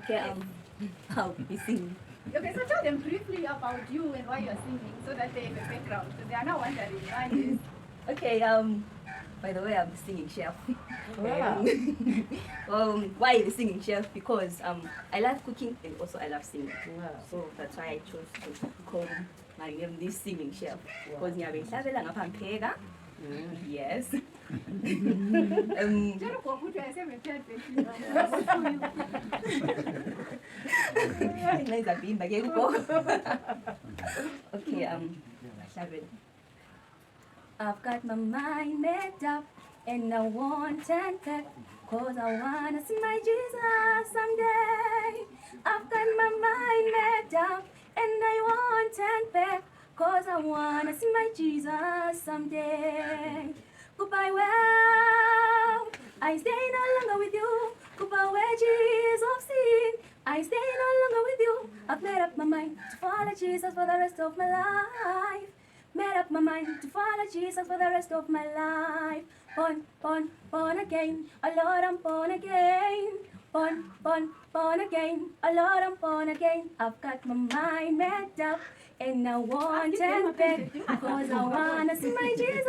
Okay, I'll be singing. Okay, so tell them briefly about you and why you're singing so that they have a background. So they are now wondering why this. Okay, by the way, I'm the singing chef. Wow. Why the singing chef? Because I love cooking and also I love singing. Wow. So that's why I chose to call my name this singing chef. Because ngiyabehlabela ngapha ngipheka. Yes. Tell them what I say, Ngaiza Binga ke kugogo. Okay, hlabela. I've got my mind made up and I want and back, cause I wanna see my Jesus someday. I've got my mind made up and I want and back, cause I wanna see my Jesus someday. Goodbye, well, I stay no longer with you. Goodbye, wedges of sin. I stay no longer with you. I've made up my mind to follow Jesus for the rest of my life. Made up my mind to follow Jesus for the rest of my life. Born again. Oh Lord, I'm born again. Born again. Oh Lord, I'm born again. I've got my mind made up and I want and beg, cause I wanna see my Jesus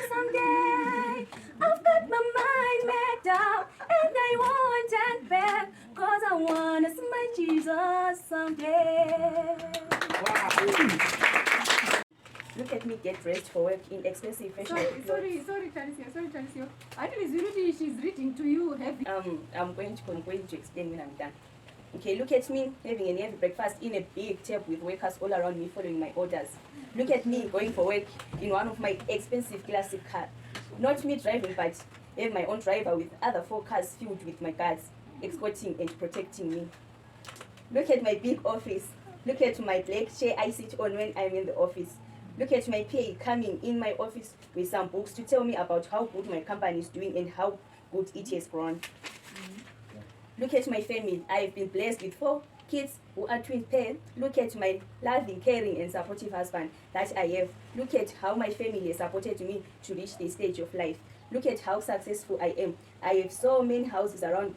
someday. I've got my mind made up and I want and beg, cause I wanna see my Jesus someday. Wow. Look at me get dressed for work in expensive fashion. Sorry, Tarisio. Actually, she's reading to you heavy. I'm going to explain when I'm done. Okay, look at me having a heavy breakfast in a big table with workers all around me following my orders. Look at me going for work in one of my expensive classic cars. Not me driving, but have my own driver with other 4 cars filled with my guards, escorting and protecting me. Look at my big office. Look at my black chair I sit on when I'm in the office. Look at my PA coming in my office with some books to tell me about how good my company is doing and how good it has grown. Look at my family. I've been blessed with 4 kids who are twin pair. Look at my loving, caring and supportive husband that I have. Look at how my family has supported me to reach this stage of life. Look at how successful I am. I have so many houses around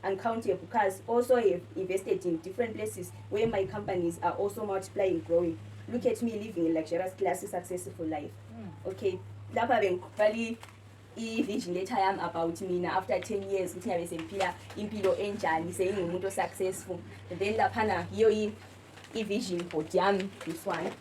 uncountable cars. Also I have invested in different places where my companies are also multiplying, growing. Look at me living a luxurious, classy, successful life. Okay, lapha bengibhali i-vision letter yami about mina after 10 years ukuthi ngabe semphila impilo enjani sengingumuntu o-successful. And then laphana yiyo i-vision board yami, this one.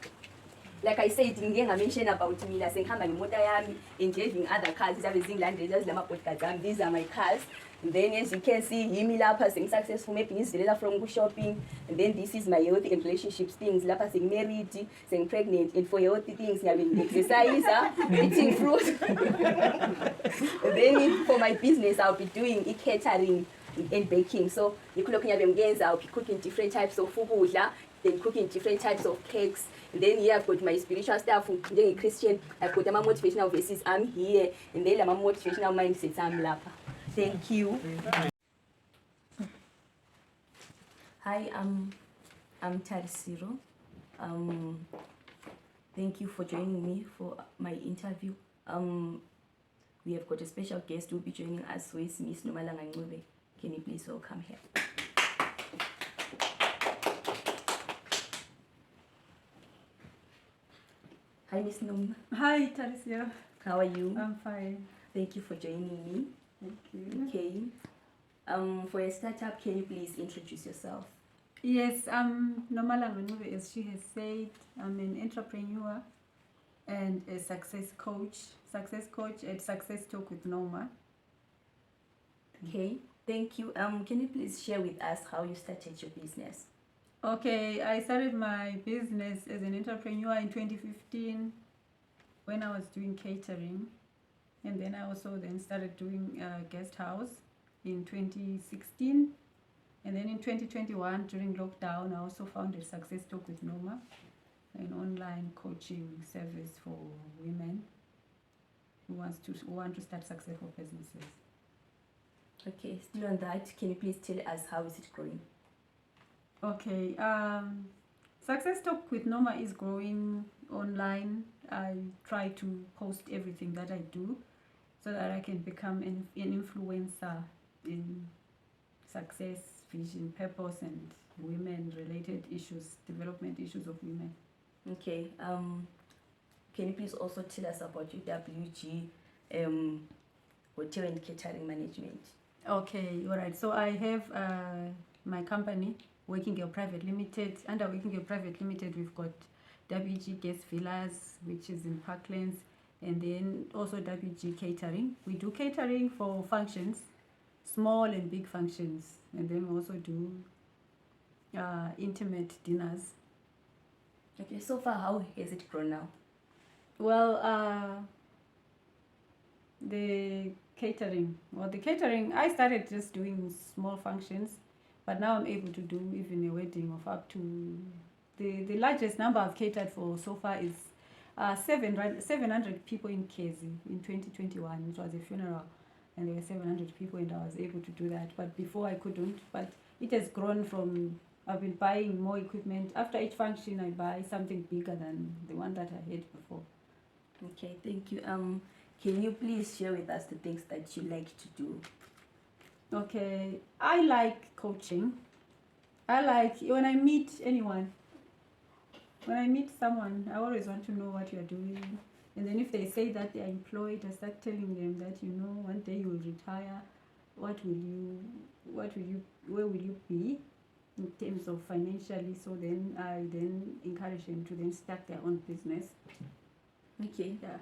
Like I said, ngike ngamention about mina sengihamba ngemota yami and driving other cars ezabe zingilandela zilama-bodyguards ami. These are my cars. And then as you can see, yimi lapha seng-successful, maybe ngizivelela from shopping. And then this is my health and relationships things. Lapha seng-married, seng-pregnant, and for healthy things, ngiyabe exercise, eating fruit. And then for my business, I'll be doing catering and baking. So I'll be cooking different types of food, then cooking different types of cakes. And then here I've got my spiritual stuff, being a Christian. I've got my motivational verses, I'm here. And then my motivational mindsets, I'm lapha. Thank you. Hi, I'm Tarisio. Thank you for joining me for my interview. We have got a special guest who will be joining us, who is Miss Nomalanga Ncube. Can you please welcome her? Hi, Miss Noma. Hi, Tarisio. How are you? I'm fine. Thank you for joining me. Thank you. Okay. For a startup, can you please introduce yourself? Yes, I'm Nomalanga Ncube, as she has said. I'm an entrepreneur and a success coach at Success Talk with Noma. Okay, thank you. Can you please share with us how you started your business? Okay, I started my business as an entrepreneur in 2015 when I was doing catering. And then I also then started doing guest house in 2016. And then in 2021, during lockdown, I also founded Success Talk with Noma, an online coaching service for women who want to start successful businesses. Okay, still on that, can you please tell us how is it growing? Okay, Success Talk with Noma is growing online. I try to post everything that I do so that I can become an influencer in success vision, purpose, and women-related issues, development issues of women. Okay. Can you please also tell us about UWG Hotel and Catering Management? Okay, all right. So I have my company, Working Girl Private Limited. Under Working Girl Private Limited, we've got WG Guest Villas, which is in Parklands, and then also WG Catering. We do catering for functions, small and big functions, and then we also do intimate dinners. Okay, so far, how has it grown now? Well, the catering, I started just doing small functions, but now I'm able to do even a wedding of up to the largest number I've catered for so far is 700 people in Kezi in 2021, which was a funeral, and there were 700 people, and I was able to do that. But before I couldn't. But it has grown from, I've been buying more equipment. After each function, I buy something bigger than the one that I had before. Okay, thank you. Can you please share with us the things that you like to do? Okay, I like coaching. I like when I meet anyone. When I meet someone, I always want to know what you're doing. And then if they say that they're employed, I start telling them that, you know, one day you will retire. Where will you be in terms of financially? So then I encourage them to then start their own business. Okay. Yeah.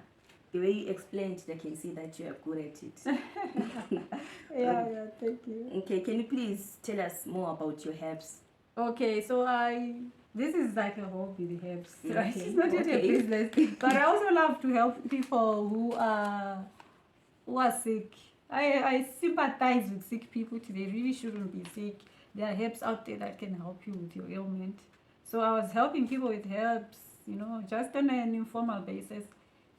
The way you explained, I can see that you are good at it. Yeah, thank you. Okay, can you please tell us more about your herbs? Okay, so this is like a hobby, the herbs, right? Okay, It's not yet a okay. business, but I also love to help people who are sick. I sympathize with sick people. They really shouldn't be sick. There are herbs out there that can help you with your ailment. So I was helping people with herbs, you know, just on an informal basis.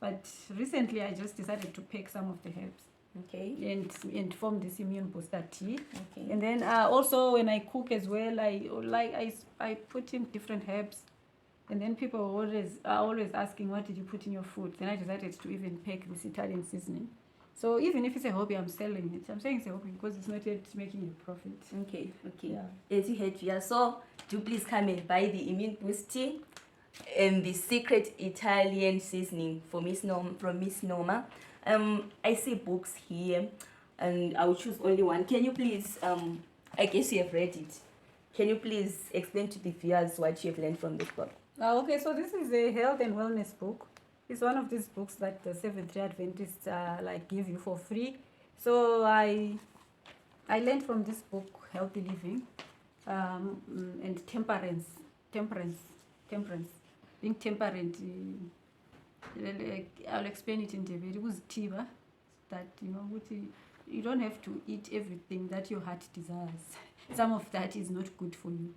But recently I just decided to pick some of the herbs. Okay. And form this immune booster tea. Okay. And then also when I cook as well, I put in different herbs. And then people are always asking, what did you put in your food? Then I decided to even pick this Italian seasoning. So even if it's a hobby, I'm selling it. I'm saying it's a hobby because it's not yet making a profit. Okay. Yeah. As you heard, yeah. So do please come and buy the immune boost tea and the secret Italian seasoning from Miss Norma. I see books here, and I will choose only one. Can you please? I guess you have read it. Can you please explain to the viewers what you have learned from this book? Okay, so this is a health and wellness book. It's one of these books that the Seventh-day Adventists give you for free. So I learned from this book healthy living and temperance. Being temperate. I'll explain it in David. It was Tiba, that you don't have to eat everything that your heart desires. Some of that is not good for you.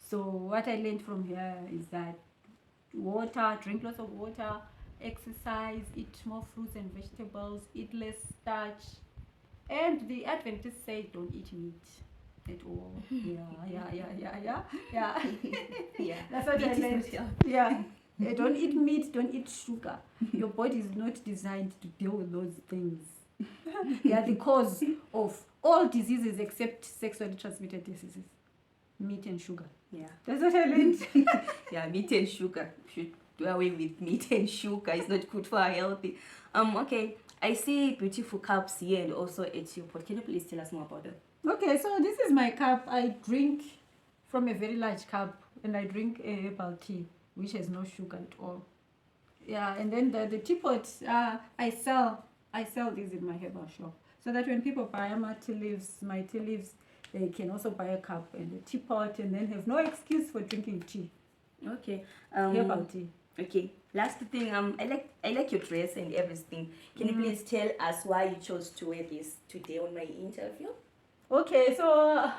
So what I learned from here is that water, drink lots of water, exercise, eat more fruits and vegetables, eat less starch. And the Adventists say don't eat meat at all. Yeah. Yeah. That's what I learned. Yeah. Don't eat meat, don't eat sugar. Your body is not designed to deal with those things. They are the cause of all diseases except sexually transmitted diseases. Meat and sugar. Yeah. That's what I learned. Yeah, meat and sugar. Should do away with meat and sugar. It's not good for our healthy. Okay. I see beautiful cups here and also a teapot. Can you please tell us more about them? Okay, so this is my cup. I drink from a very large cup, and I drink a herbal tea, which has no sugar at all. Yeah, and then the teapot, I sell these in my herbal shop, so that when people buy my tea leaves, they can also buy a cup and a teapot, and then have no excuse for drinking tea. Okay. Herbal tea. Okay. Last thing, I like your dress and everything. Can you please tell us why you chose to wear this today on my interview? Okay, so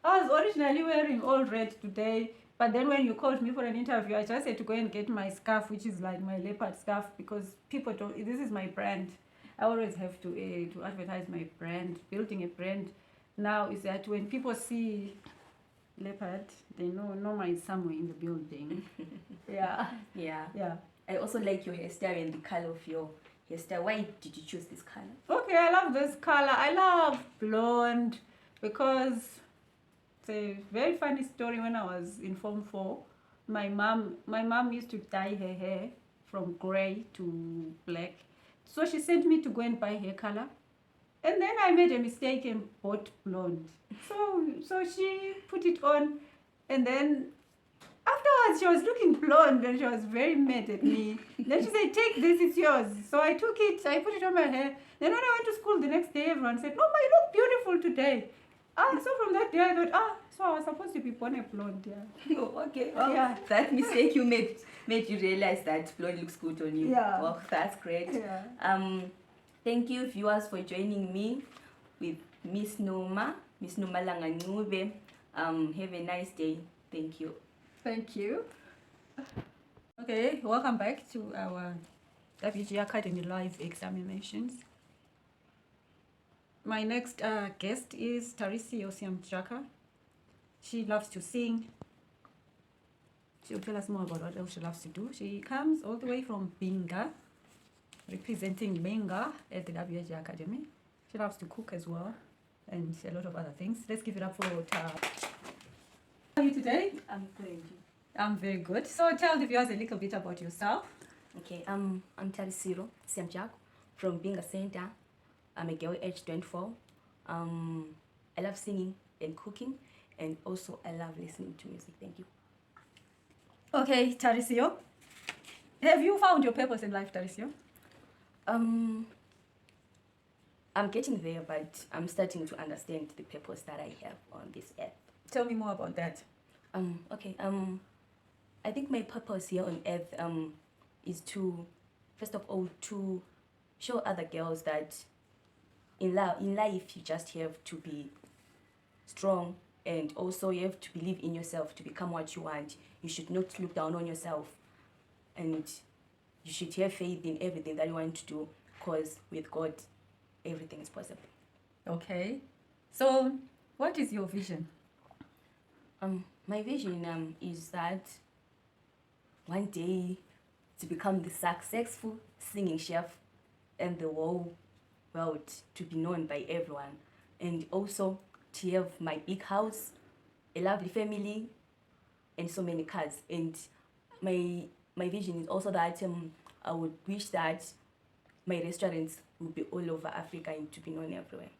I was originally wearing all red today, but then when you called me for an interview, I just had to go and get my scarf, which is like my leopard scarf, because people don't. This is my brand. I always have to advertise my brand. Building a brand now is that when people see leopard, they know Norma is somewhere in the building. Yeah. I also like your hairstyle and the color of your hairstyle. Why did you choose this color? Okay, I love this color. I love blonde because It's a very funny story. When I was in Form 4, my mom used to dye her hair from grey to black. So she sent me to go and buy hair color. And then I made a mistake and bought blonde. So she put it on, and then afterwards she was looking blonde and she was very mad at me. Then she said, "Take this, it's yours." So I took it, I put it on my hair. Then when I went to school the next day, everyone said, "Mama, you look beautiful today." So from that day I thought, so I was supposed to be born a blonde, yeah. Oh, okay. Oh, Yeah. That mistake you made you realize that blonde looks good on you. Yeah. Oh, that's great. Yeah. Thank you, viewers, for joining me with Miss Noma Langanube. Have a nice day. Thank you. Thank you. Okay, welcome back to our WG Academy live examinations. My next guest is Tarisio. She loves to sing. She'll tell us more about what else she loves to do. She comes all the way from Binga, representing Binga at the WG Academy. She loves to cook as well and a lot of other things. Let's give it up for Tara. How are you today? I'm good. I'm very good. So tell the viewers a little bit about yourself. Okay, I'm Tarisio from Binga Center. I'm a girl aged 24. I love singing and cooking, and also I love listening to music. Thank you. Okay, Tarisio. Have you found your purpose in life, Tarisio? I'm getting there, but I'm starting to understand the purpose that I have on this earth. Tell me more about that. Okay. I think my purpose here on earth is to, first of all, to show other girls that in life you just have to be strong, and also you have to believe in yourself to become what you want. You should not look down on yourself, and you should have faith in everything that you want to do, because with God everything is possible. Okay. So what is your vision? My vision is that one day to become the successful singing chef in the whole world, to be known by everyone, and also to have my big house, a lovely family, and so many cars. And my vision is also that I would wish that my restaurants would be all over Africa and to be known everywhere.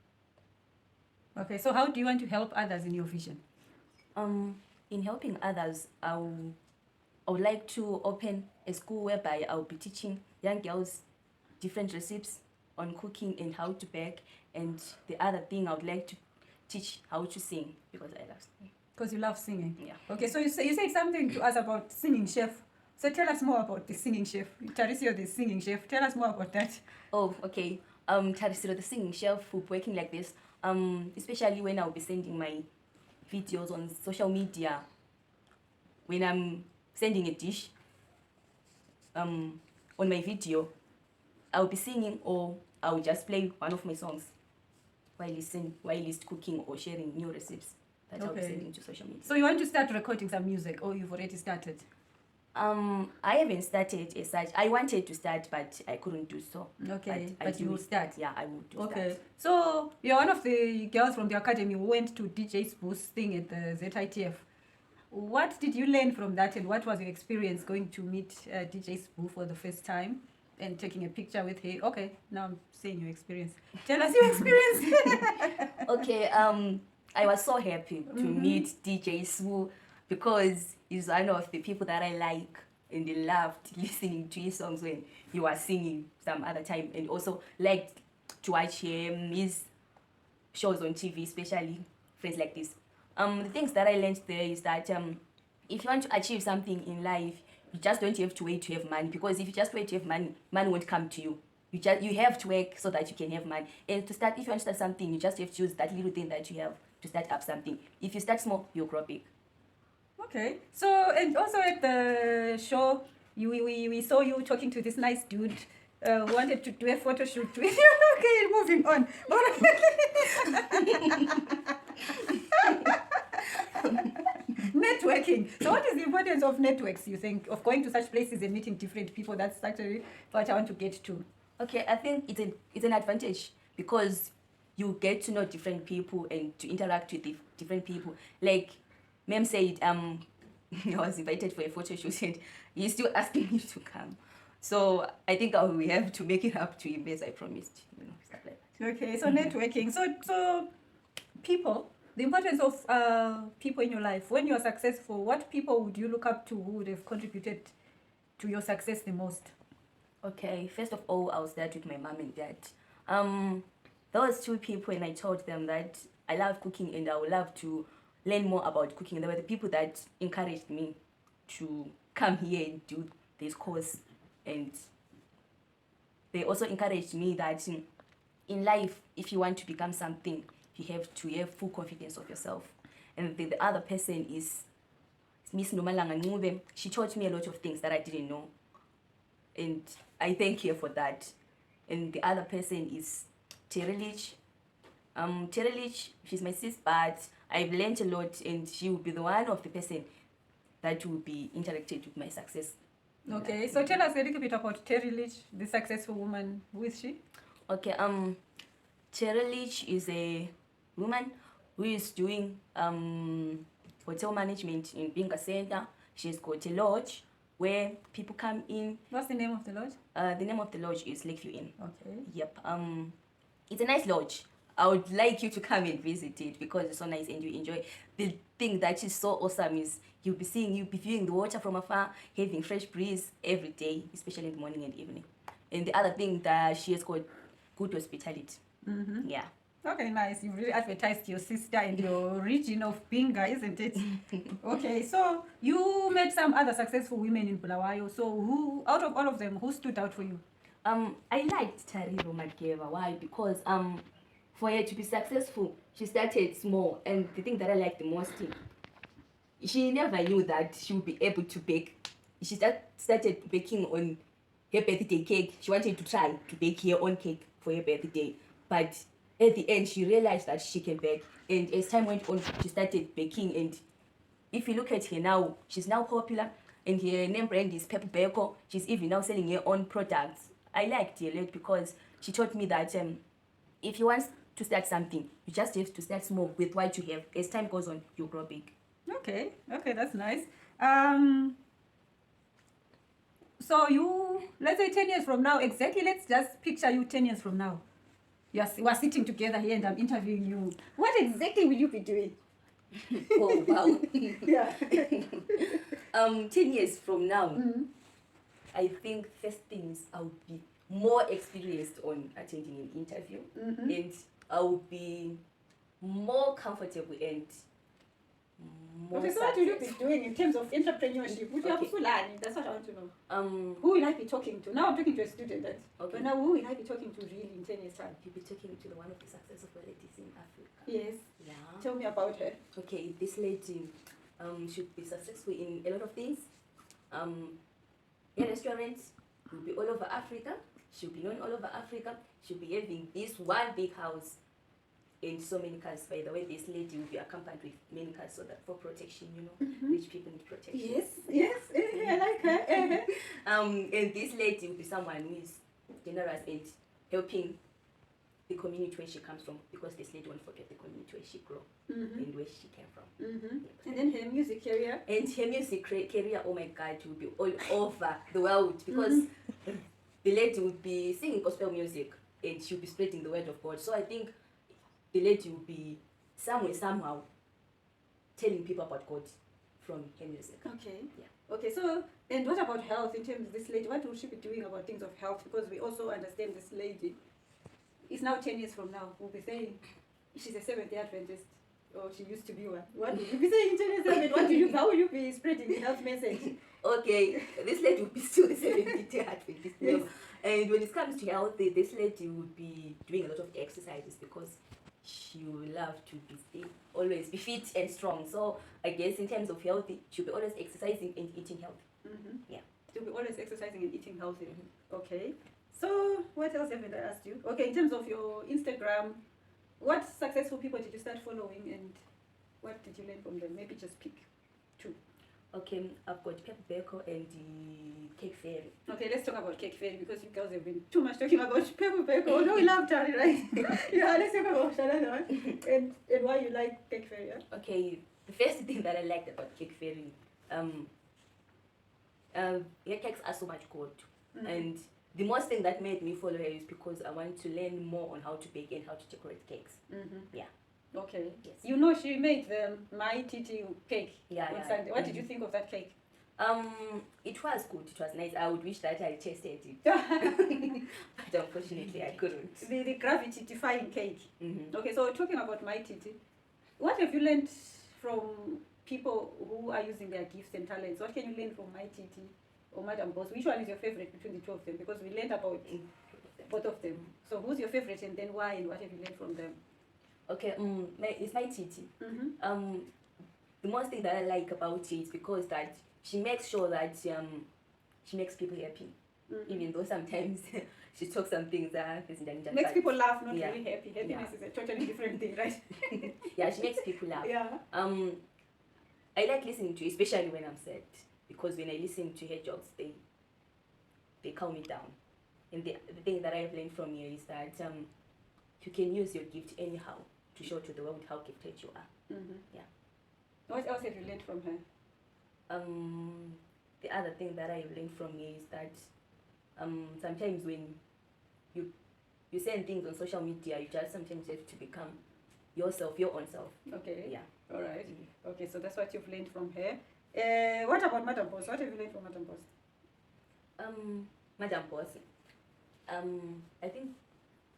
Okay, so how do you want to help others in your vision? In helping others, I would like to open a school whereby I'll be teaching young girls different recipes on cooking and how to bake. And the other thing, I would like to teach how to sing, because I love singing. Because you love singing. Yeah. Okay, so you said something to us about singing chef. So tell us more about the singing chef. Tarisio, the singing chef. Tell us more about that. Oh, okay. Tarisio, the singing chef, will be working like this. Especially when I'll be sending my videos on social media. When I'm sending a dish, on my video, I'll be singing, or I'll just play one of my songs while cooking or sharing new recipes that I'll be sending to social media. So you want to start recording some music, or you've already started? I haven't started as such. I wanted to start, but I couldn't do so. Okay, I but you will start. Yeah, I will do Okay, start. so you're one of the girls from the academy who went to DJ Spoo's thing at the ZITF. What did you learn from that, and what was your experience going to meet DJ Spoo for the first time and taking a picture with him? Okay, now I'm saying your experience. Tell us your experience. Okay, I was so happy to meet DJ Spoo, because he's one of the people that I like, and I loved listening to his songs when he was singing some other time, and also liked to watch his shows on TV, especially Friends Like This. The things that I learned there is that if you want to achieve something in life, you just don't have to wait to have money, because if you just wait to have money, money won't come to you. You have to work so that you can have money. And if you want to start something, you just have to use that little thing that you have to start up something. If you start small, you'll grow big. Okay, so and also at the show, we saw you talking to this nice dude. Wanted to do a photo shoot with you. Okay, moving on. Networking. So what is the importance of networks, you think, of going to such places and meeting different people? That's actually what I want to get to. Okay, I think it's an advantage, because you get to know different people and to interact with different people. Like, Mem said, I was invited for a photo shoot and he's still asking me to come. So I think we have to make it up to him as I promised, stuff like that. Okay, so networking. So people, the importance of people in your life. When you're successful, what people would you look up to who would have contributed to your success the most? Okay, first of all, I'll start with my mom and dad. Those two people, and I told them that I love cooking and I would love to learn more about cooking. They were the people that encouraged me to come here and do this course. And they also encouraged me that in life, if you want to become something, you have to have full confidence of yourself. And the other person is Miss Nomalanga Ncube. She taught me a lot of things that I didn't know. And I thank her for that. And the other person is Tarisio. Tarisio, she's my sis, but I've learned a lot, and she will be the one of the person that will be interacted with my success. Okay, so tell us a little bit about Tarisio, the successful woman. Who is she? Okay, Tarisio is a woman who is doing hotel management in Binga Center. She's got a lodge where people come in. What's the name of the lodge? The name of the lodge is Lakeview Inn. Okay. Yep. It's a nice lodge. I would like you to come and visit it because it's so nice and you enjoy. The thing that is so awesome is you'll be viewing the water from afar, having fresh breeze every day, especially in the morning and evening. And the other thing that she has got good hospitality. Mm-hmm. Yeah. Okay, nice. You've really advertised your sister and your region of Binga, isn't it? Okay, so you met some other successful women in Bulawayo. So who, out of all of them, who stood out for you? I liked Tarisio Madkeva. Why? Because for her to be successful, she started small. And the thing that I like the most, she never knew that she would be able to bake. She started baking on her birthday cake. She wanted to try to bake her own cake for her birthday. But at the end, she realized that she can bake. And as time went on, she started baking. And if you look at her now, she's now popular. And her name brand is Pepper Beko. She's even now selling her own products. I liked her a lot because she taught me that if you want to start something, you just have to start small with what you have. As time goes on, you grow big. Okay, that's nice. So you, let's say 10 years from now, exactly, let's just picture you 10 years from now. We're sitting together here and I'm interviewing you. What exactly will you be doing? Oh, wow. Yeah. 10 years from now, I think first things I would be more experienced on attending an interview, and I would be more comfortable and more Okay, so what will you be doing in terms of entrepreneurship? Would you have to learn? That's what I want to know. Who will I be talking to? Now I'm talking to a student, right? Okay. But now who will I be talking to really in 10 years' time? You'll be talking to the one of the successful ladies in Africa. Yes. Yeah. Tell me about her. Okay, this lady should be successful in a lot of things. Her restaurants will be all over Africa. She'll be known all over Africa. She'll be having this one big house and so many cars. By the way, this lady will be accompanied with many cars so that for protection, rich people need protection. Yes, I like her. And this lady will be someone who is generous and helping the community where she comes from, because this lady won't forget the community where she grew and where she came from. And then her music career. And her music career, oh my God, will be all over the world, because the lady will be singing gospel music and she'll be spreading the word of God. So I think the lady will be somehow telling people about God from her music. Okay. Yeah. Okay, so, and what about health in terms of this lady? What will she be doing about things of health? Because we also understand this lady is now 10 years from now. We'll be saying she's a Seventh-day Adventist, or she used to be one. What will you be saying in 10 years? How will you be spreading the health message? Okay, this lady will be still the Seventh-day Adventist. Yes. And when it comes to health, this lady will be doing a lot of exercises because she will love to be always be fit and strong. So I guess in terms of healthy, she'll be always exercising and eating healthy. Yeah. She'll be always exercising and eating healthy. Okay. So what else haven't I asked you? Okay, in terms of your Instagram, what successful people did you start following and what did you learn from them? Maybe just pick two. Okay, I've got Pepper Beko and the Cake Fairy. Okay, let's talk about Cake Fairy because you girls have been too much talking about Pepper Beko. No, we love Tari, right? Yeah, let's talk about another one. And why you like Cake Fairy, yeah? Okay, the first thing that I liked about Cake Fairy, her cakes are so much good. Mhm. And the most thing that made me follow her is because I want to learn more on how to bake and how to decorate cakes. Mm-hmm. Yeah. Okay. Yes. You know, she made the My Titi cake Yeah, on yeah. Sunday. What did you think of that cake? It was good. It was nice. I would wish that I tasted it, but unfortunately I couldn't. The gravity defying cake. Mm-hmm. Okay, so talking about My Titi, what have you learned from people who are using their gifts and talents? What can you learn from My Titi or Madam Boss? Which one is your favorite between the two of them? Because we learned about both of them. So who's your favorite and then why and what have you learned from them? Okay, it's my Titi. Mm-hmm. The most thing that I like about it is because that she makes sure that she makes people happy, Mm-hmm. even though sometimes she talks some things that Makes people laugh, not yeah. really happy. Happiness is a totally different thing, right? Yeah, she makes people laugh. Yeah. I like listening to her, especially when I'm sad, because when I listen to her jokes, they calm me down. And the thing that I've learned from her is that you can use your gift anyhow to show to the world how gifted you are. Mm-hmm. Yeah. What else have you learned from her? The other thing that I've learned from her is that sometimes when you send things on social media, you just sometimes have to become yourself, your own self. Okay. Yeah. All right. Mm. Okay, so that's what you've learned from her. What about Madam Boss? What have you learned from Madam Boss? Madam Boss. I think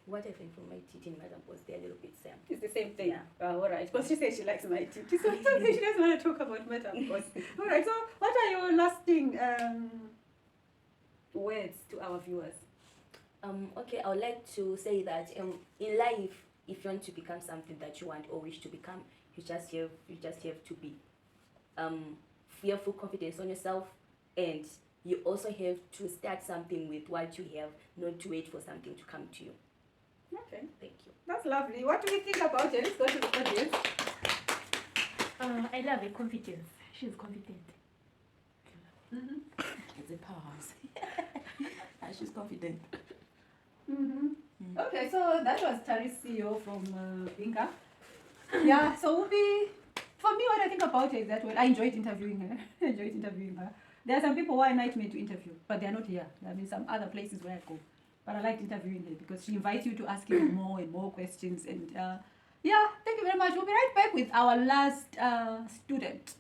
what I learned from my teaching, Madam Boss, they're a little bit same. It's the same thing. Yeah. All right. Because she says she likes my tea. So something she doesn't want to talk about Madam Boss. All right. So what are your lasting words to our viewers? Okay, I would like to say that in life, if you want to become something that you want or wish to become, you just have to be have full confidence on yourself, and you also have to start something with what you have, not to wait for something to come to you. Okay. Thank you. That's lovely. What do you think about it? Let's go to the audience. I love her confidence. She's confident. Mm-hmm. It's a pause. And she's confident. Mm-hmm. Okay, so that was Tarisio from Binga. Yeah, so for me, what I think about her is that, well, I enjoyed interviewing her. There are some who are a nightmare to interview, but they're not here. There are some other places where I go. But I liked interviewing her because she invites you to ask her more and more questions. And yeah, thank you very much. We'll be right back with our last student.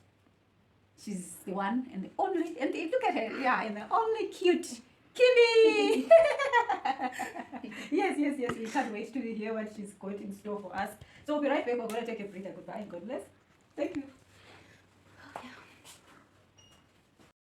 She's the one and the only, and look at her, yeah, and the only cute Kimi. Yes. We can't wait to hear what she's got in store for us. So we'll be right back. We're going to take a break. Goodbye and God bless. Thank you.